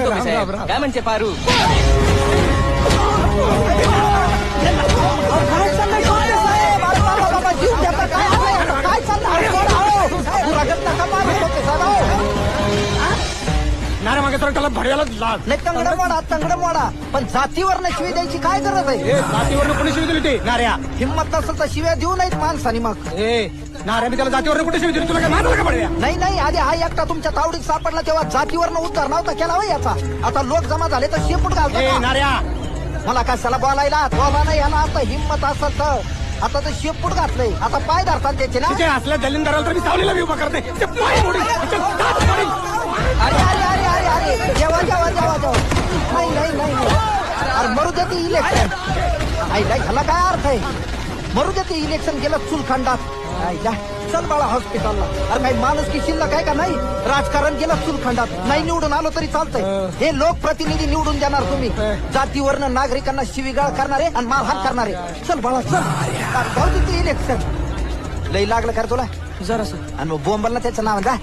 तुम्ही साहेब. काय म्हणते पारू? काय नारे मागे तर त्याला भड्याला लाज. नाही तंगड मोडा पण जातीवर शिवी द्यायची काय गरज आहे? जातीवर कोणी शिवी दिली ते नाऱ्या? हिंमत नसेल तर शिव्या देऊ नाहीत माणसानी मग. नाऱ्या मी त्याला जातीवर कुठे शिवी दिली? तुला काय मारलं का भड्या? नाही आधी हा एकटा तुमच्या तावडीत सापडला तेव्हा जातीवरनं उद्धार नव्हता केला होय याचा. आता लोक जमा झाले तर शेपूट घालतो. नाऱ्या मला कशाला बोलायला बाबा नाही याला आता हिंमत असेल तर आता तर शेपूट घातलंय. आता पाय धरतात त्याचे ना. तिथे असल्या दलिंदराला तर मी सावलीला बी उभा करते. ते पाय मोडील, तिचे दात मोडील. अरे जेवा नाही अरे मरू देते इलेक्शन. आईला ह्याला काय अर्थ आहे? मरू देते इलेक्शन गेलं चुलखंडात. आईला चल बाळा हॉस्पिटलला. अरे काही माणूस की शिल्लक आहे का? नाही राजकारण गेलं चुलखंडात. नाही निवडून आलो तरी चालतंय. हे लोकप्रतिनिधी निवडून देणार तुम्ही. जातीवरनं नागरिकांना शिवीगाळ करणारे आणि मारहाण करणारे. चल बाळा चल जाऊ देते इलेक्शन. लई लागलं कर तुला जरासं आणि बोंबलला त्याचं नाव जा.